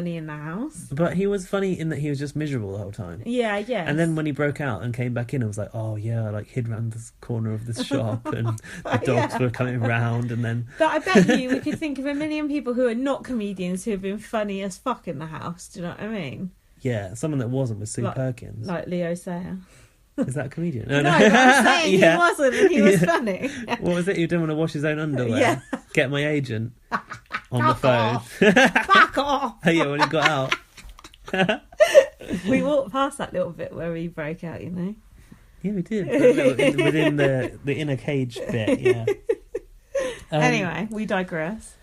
funny in the house. But he was funny in that he was just miserable the whole time. Yeah, yeah. And then when he broke out and came back in, I was like, oh yeah, I like hid around this corner of this shop and the dogs were coming round and then... But I bet you we could think of a million people who are not comedians who have been funny as fuck in the house. Do you know what I mean? Yeah, someone that wasn't was Sue Perkins. Like Leo Sayer. Is that a comedian? No, but I'm saying he wasn't and he was funny. What was it? He didn't want to wash his own underwear. Yeah. Get my agent on the phone. Back off! Yeah, when he got out. We walked past that little bit where he broke out, you know. Yeah, we did. Within the inner cage bit, yeah. Anyway, we digress.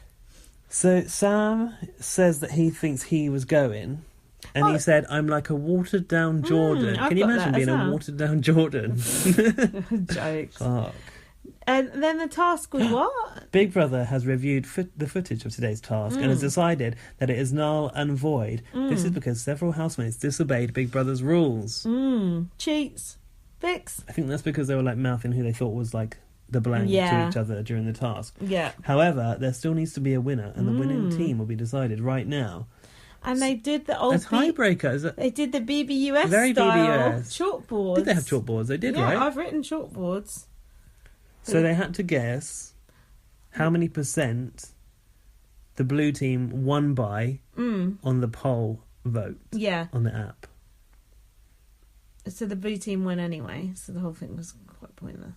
So Sam says that he thinks he was going, and he said, "I'm like a watered down Jordan." Can you imagine being a watered down Jordan? Jokes. Fuck. And then the task was what? Big Brother has reviewed the footage of today's task and has decided that it is null and void. This is because several housemates disobeyed Big Brother's rules. Cheats. Fix. I think that's because they were like mouthing who they thought was like the blank to each other during the task. Yeah. However, there still needs to be a winner, and the winning team will be decided right now. And they did the old... A tiebreaker, is it? They did the BBUS Very style BBUS. chalkboards. Did they have chalkboards? They did, yeah, right? I've written chalkboards. So they had to guess how many percent the blue team won by on the poll vote on the app. So the blue team won anyway, so the whole thing was quite pointless.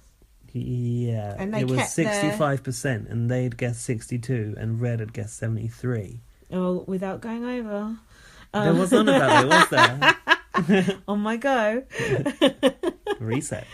Yeah, and they it was kept 65%, and they'd guessed 62, and Red had guessed 73. Oh, without going over. There was none of that, was there? On my go. Reset.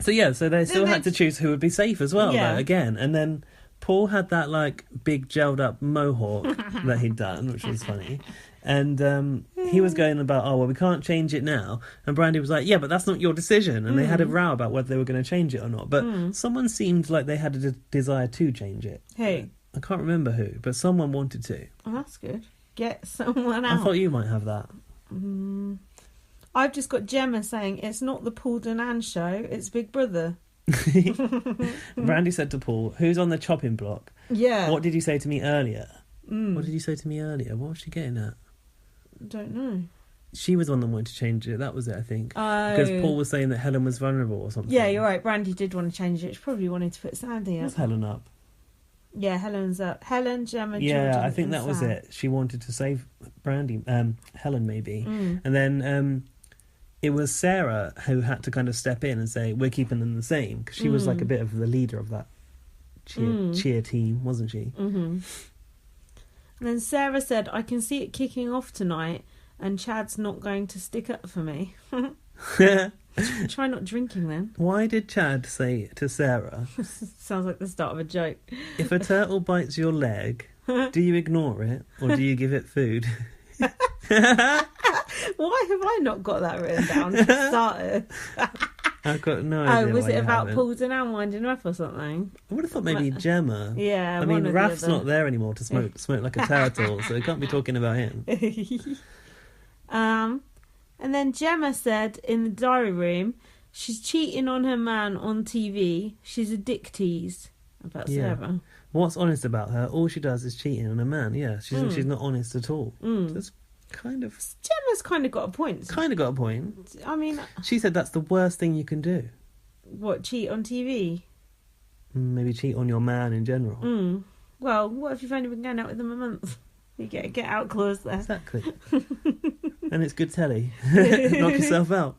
So they still had to choose who would be safe as well, though, again. And then Paul had that, like, big gelled up mohawk that he'd done, which was funny. And he was going about, oh, well, we can't change it now. And Brandy was like, yeah, but that's not your decision. And they had a row about whether they were going to change it or not. But someone seemed like they had a desire to change it. Who? I can't remember who, but someone wanted to. Oh, that's good. Get someone out. I thought you might have that. I've just got Gemma saying, it's not the Paul Danan show, it's Big Brother. Brandy said to Paul, who's on the chopping block? Yeah. What did you say to me earlier? What did you say to me earlier? What was she getting at? Don't know. She was the one that wanted to change it. That was it, I think. Because Paul was saying that Helen was vulnerable or something. Yeah, you're right. Brandy did want to change it. She probably wanted to put Sandy up. Was Helen up? Yeah, Helen's up. Helen, Gemma, yeah, Jordan, I think that Sam. was it. She wanted to save Brandy, Helen maybe. And then it was Sarah who had to kind of step in and say, we're keeping them the same. Because she was like a bit of the leader of that cheer team, wasn't she? And then Sarah said, I can see it kicking off tonight and Chad's not going to stick up for me. Try not drinking then. Why did Chad say to Sarah, sounds like the start of a joke, if a turtle bites your leg, do you ignore it or do you give it food? Why have I not got that written down for starters? I've got no idea. Oh, was why it you about haven't. Paul Danan winding up or something? I would have thought maybe Gemma. Yeah, I mean, Raf's not there anymore to smoke like a turtle, so we can't be talking about him. And then Gemma said in the diary room, she's cheating on her man on TV. She's a dick tease. About Sarah. What's honest about her? All she does is cheating on a man. Yeah, she's not honest at all. That's kind of... Gemma's kind of got a point. Kind of got a point. I mean... She said that's the worst thing you can do. What, cheat on TV? Maybe cheat on your man in general. Well, what if you've only been going out with them a month? You get a get out clause there. Exactly. And it's good telly. Knock yourself out.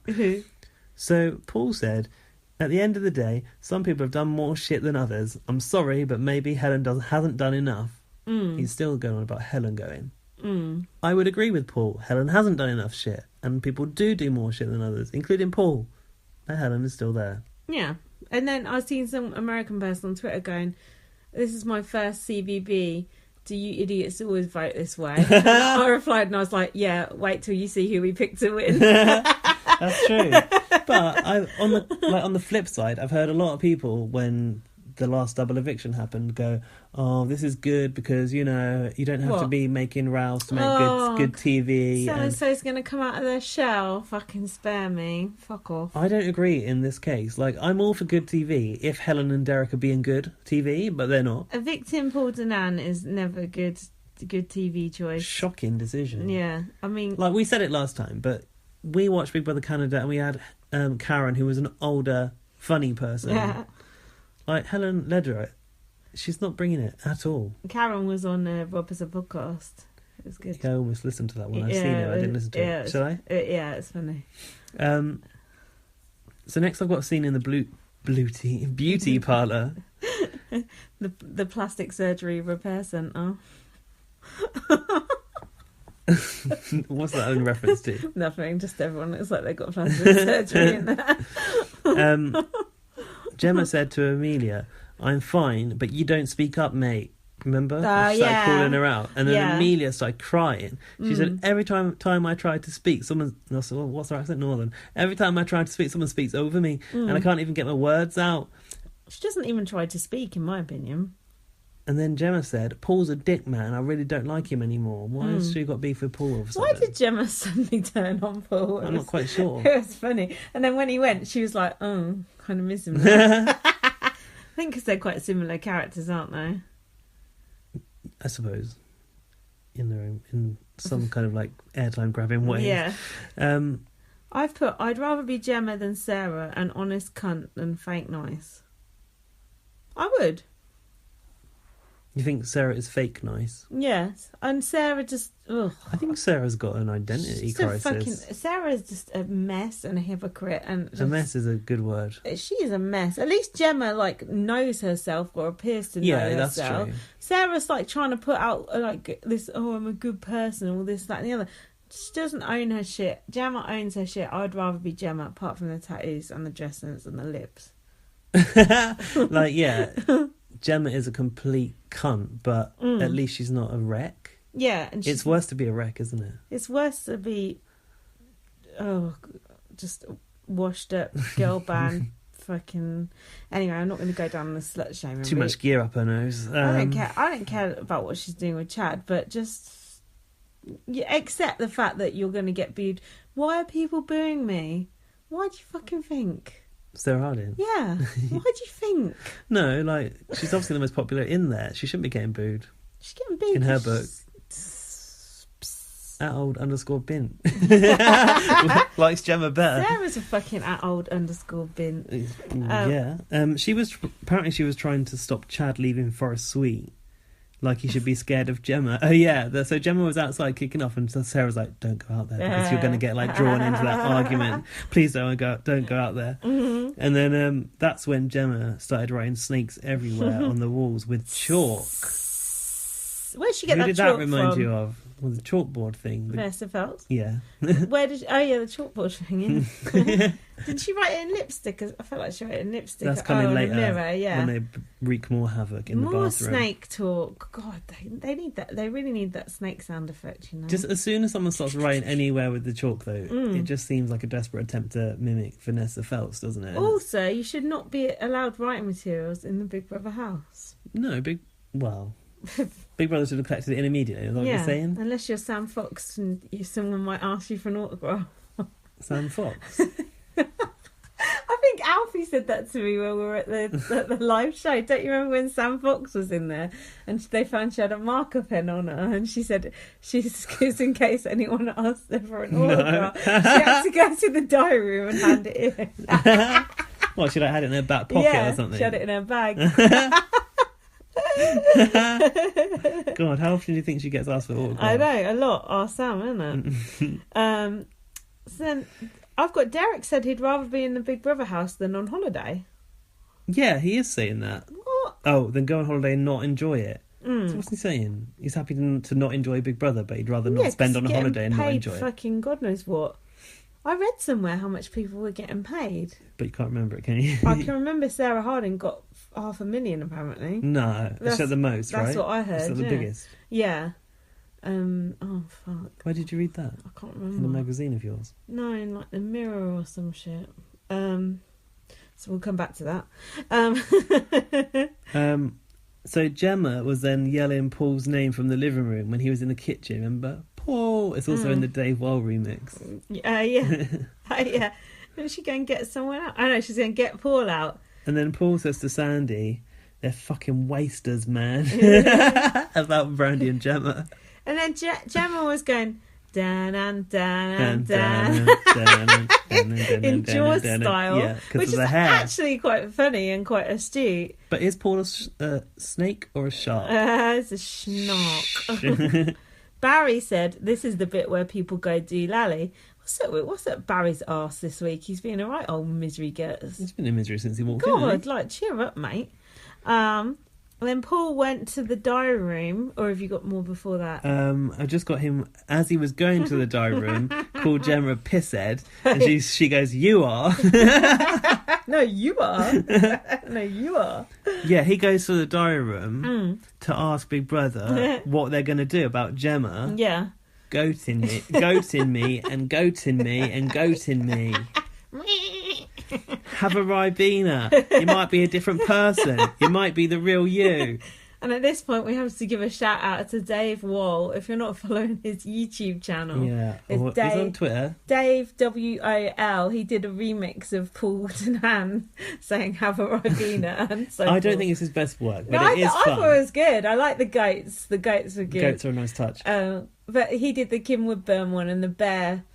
So Paul said, at the end of the day, some people have done more shit than others. I'm sorry, but maybe Helen hasn't done enough. He's still going on about Helen going. I would agree with Paul. Helen hasn't done enough shit. And people do more shit than others, including Paul. But Helen is still there. Yeah. And then I was seeing some American person on Twitter going, this is my first CBB. Do you idiots always vote this way? I replied and I was like, yeah, wait till you see who we picked to win. That's true. But on the flip side, I've heard a lot of people when the last double eviction happened go, oh, this is good because, you know, you don't have to be making rows to make good TV. So-and-so's going to come out of their shell. Fucking spare me. Fuck off. I don't agree in this case. Like, I'm all for good TV if Helen and Derek are being good TV, but they're not. A victim Paul Danan is never good good TV choice. Shocking decision. Yeah, I mean, like we said it last time, but we watched Big Brother Canada and we had Karen, who was an older, funny person. yeah. Like Helen Lederer, she's not bringing it at all. Karen was on Rob as a podcast. It was good. Yeah, I almost listened to that one. I've seen it. I didn't listen to it. Shall I? Yeah, it's funny. So next I've got a scene in the beauty parlour. the plastic surgery repair centre. What's that in reference to? Nothing, just everyone looks like they've got plastic surgery in there. Gemma said to Amelia, "I'm fine, but you don't speak up, mate." Remember? She started calling her out. And then Amelia started crying. She said, every time I tried to speak, someone... No, so what's her accent? Northern. Every time I try to speak, someone speaks over me. And I can't even get my words out. She doesn't even try to speak, in my opinion. And then Gemma said, "Paul's a dick, man. I really don't like him anymore." Why has she got beef with Paul all of a sudden? Why did Gemma suddenly turn on Paul? I'm not quite sure. It was funny. And then when he went, she was like, oh, kind of miss him now. I think because they're quite similar characters, aren't they? I suppose. In some kind of like airtime grabbing way. Yeah. I've put, I'd rather be Gemma than Sarah, an honest cunt than fake nice. I would. You think Sarah is fake nice? Yes. And Sarah just... Ugh. I think Sarah's got an identity crisis. Sarah's just a mess and a hypocrite. And a mess is a good word. She is a mess. At least Gemma, like, knows herself or appears to know herself. That's true. Sarah's, like, trying to put out, like, this, oh, I'm a good person, all this, that and the other. She doesn't own her shit. Gemma owns her shit. I'd rather be Gemma, apart from the tattoos and the dress sense and the lips. Like, yeah... Gemma is a complete cunt, but at least she's not a wreck. Yeah. And it's worse to be a wreck, isn't it? It's worse to be, just washed up girl band fucking... Anyway, I'm not going to go down the slut shaming. Too much gear up her nose. I don't care about what she's doing with Chad, but just accept the fact that you're going to get booed. Why are people booing me? Why do you fucking think? Sarah Harding. Yeah. Why do you think? No, like, she's obviously the most popular in there. She shouldn't be getting booed. She's getting booed. In her book. @old_bin. Likes Gemma better. Sarah's a fucking @old_bin. Yeah. She was trying to stop Chad leaving Forest Sweet. Like he should be scared of Gemma. Oh yeah, so Gemma was outside kicking off, and Sarah was like, "Don't go out there because you're going to get like drawn into that argument. Please don't go out there." Mm-hmm. And then that's when Gemma started writing snakes everywhere on the walls with chalk. Where'd she get Who that did chalk that remind from? you of? Well, the chalkboard thing. Vanessa Feltz? Yeah. Where did she... Oh yeah, the chalkboard thing. Yeah. Did she write it in lipstick? I felt like she wrote it in lipstick. That's coming later. In a mirror, yeah. When they wreak more havoc in the bathroom. More snake talk. God, they need that. They really need that snake sound effect, you know. Just as soon as someone starts writing anywhere with the chalk, though, it just seems like a desperate attempt to mimic Vanessa Feltz, doesn't it? Also, you should not be allowed writing materials in the Big Brother house. No, Big Brother should have collected it in immediately. Is that what you're saying? Unless you're Sam Fox and someone might ask you for an autograph. Sam Fox. I think Alfie said that to me when we were at the live show. Don't you remember when Sam Fox was in there and they found she had a marker pen on her and she said just in case anyone asked her for an autograph. She had to go to the diary room and hand it in. Well, she had it in her back pocket or something. She had it in her bag. God, how often do you think she gets asked for autographs? I know, a lot. Our Sam, isn't it? So then I've got Derek said he'd rather be in the Big Brother house than on holiday. Yeah, he is saying that. What? Oh, then go on holiday and not enjoy it. So what's he saying? He's happy to not enjoy Big Brother, but he'd rather not spend on a holiday and not enjoy it. Fucking God knows what. I read somewhere how much people were getting paid. But you can't remember it, can you? I can remember Sarah Harding got $500,000 apparently. No, it's at the most, right? That's what I heard. It's at the biggest. Yeah. Oh fuck. Where did you read that? I can't remember. In a magazine of yours? No, in like the Mirror or some shit. So we'll come back to that. So Gemma was then yelling Paul's name from the living room when he was in the kitchen, remember? Paul! It's also in the Dave Wall remix. Yeah. Yeah. Is she going to get someone out? I know, she's going to get Paul out. And then Paul says to Sandy, They're fucking wasters, man. About Brandy and Gemma. And then Gemma was going, dan and dan and Dan. in Jaws style, Yeah, which of is the hair. actually quite funny and quite astute. But is Paul a snake or a shark? It's a schnock. Barry said, this is the bit where people go doolally. What's at Barry's arse this week? He's been a right old misery gets. He's been in misery since he walked in. God, like, cheer up, mate. Then Paul went to the diary room, or have you got more before that? I just got him, as he was going to the diary room, called Gemma a pisshead, and she goes, "You are." No, you are. No, you are. Yeah, he goes to the diary room to ask Big Brother what they're going to do about Gemma. Yeah. Goating me, goating me, and goating me, and goating me. Have a Ribena. You might be a different person. You might be the real you. And at this point, we have to give a shout out to Dave Wall. If you're not following his YouTube channel, Yeah, it's he's on Twitter. Dave WOL. He did a remix of Paul Nan saying "Have a Ribena" and so. I don't think it's his best work, but no, it is I fun. thought it was good. I like the goats. The goats were good. Goats are a nice touch. But he did the Kim Woodburn one and the bear.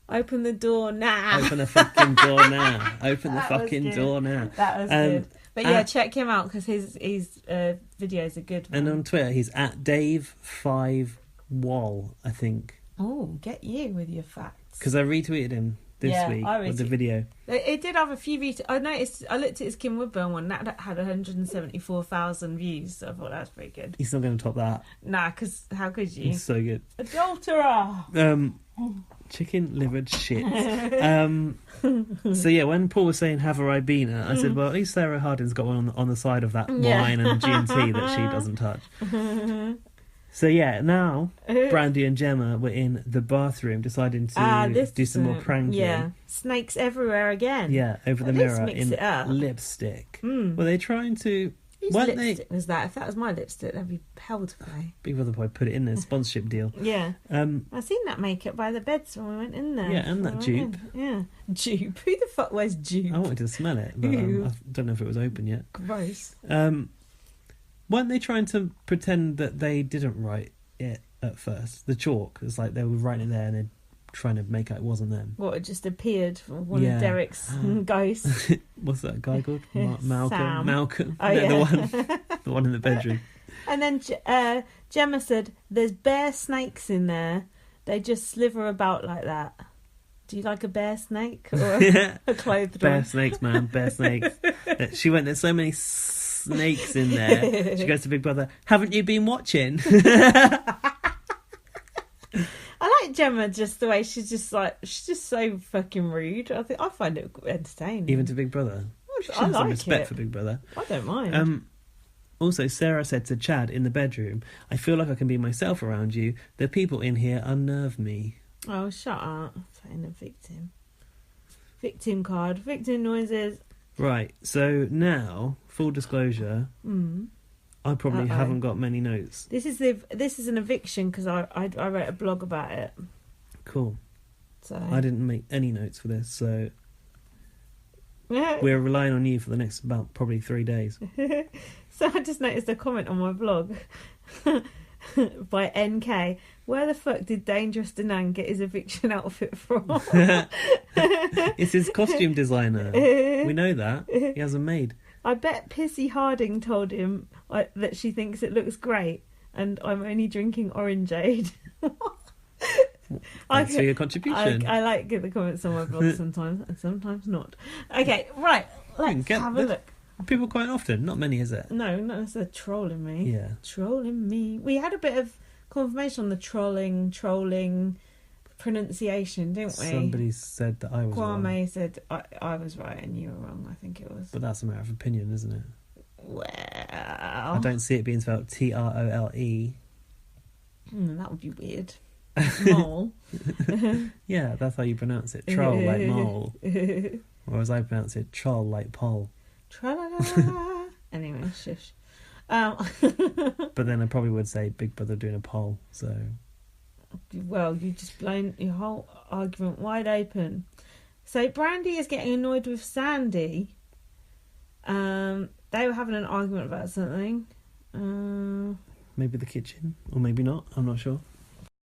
Open the door now. Open the fucking door now. Open the That was fucking good. door now. That was good. But yeah, check him out because his videos are good. Man. And on Twitter, he's at Dave5Wall, I think. Oh, get you with your facts. Because I retweeted him this week with the video. It did have a few views. I noticed. I looked at his Kim Woodburn one. That had 174,000 views. So I thought that's pretty good. He's not going to top that. Nah, because how could you? He's so good. Adulterer. Chicken livered shit. So yeah, when Paul was saying have a Ribena, I said, well, at least Sarah Hardin's got one on the side of that wine and G&T that she doesn't touch. So yeah, now Brandy and Gemma were in the bathroom deciding to do some more pranking. Yeah, snakes everywhere again. Yeah, over the mirror mix in it up. lipstick. Were they trying to... Whose lipstick was that? If that was my lipstick, that'd be hell to pay. Big Brother probably put it in their sponsorship deal. Yeah. I seen that makeup by the beds when we went in there. Yeah, and that dupe. Yeah. Dupe. Who the fuck wears dupe? I wanted to smell it, but I don't know if it was open yet. Gross. Weren't they trying to pretend that they didn't write it at first? The chalk. It's like they were writing it there and they're trying to make out it wasn't them. What, it just appeared from one of Derek's ghosts? What's that guy called? Malcolm. Sam. Malcolm. Oh, No, yeah. the one in the bedroom. And then Gemma said, there's bear snakes in there. They just slither about like that. Do you like a bear snake or a clothed Bear one? snakes, man. Bear snakes. She went, there's so many snakes in there. She goes to Big Brother, haven't you been watching? I like Gemma just the way she's just so fucking rude. I find it entertaining. Even to Big Brother. She I has like some respect it. for Big Brother. I don't mind. Also, Sarah said to Chad in the bedroom, I feel like I can be myself around you. The people in here unnerve me. Oh, shut up. Playing a victim. Victim card. Victim noises. Right, so now, full disclosure, I probably haven't got many notes. This is an eviction because I wrote a blog about it. Cool. So I didn't make any notes for this, so we're relying on you for the next about probably 3 days. So I just noticed a comment on my blog by NK. Where the fuck did Dangerous Danan get his eviction outfit from? It's his costume designer. We know that. He has a maid. I bet Pissy Harding told him that she thinks it looks great and I'm only drinking orangeade. Thanks for your contribution. I like the comments on my blog sometimes and sometimes not. Okay, right. Let's have a look. People quite often. Not many, is it? No, it's a trolling me. Yeah. Trolling me. We had a bit of confirmation on the trolling pronunciation, didn't we? Somebody said that I was wrong. Kwame said I was right and you were wrong, I think it was. But that's a matter of opinion, isn't it? Well... I don't see it being spelled Trole. That would be weird. Mole. Yeah, that's how you pronounce it. Troll like mole. Or as I pronounce it, troll like pole. Tra-la-la-la. Anyway, shush. But then I probably would say Big Brother doing a poll, so... Well, you just blown your whole argument wide open. So Brandy is getting annoyed with Sandy. They were having an argument about something. Maybe the kitchen, or maybe not. I'm not sure.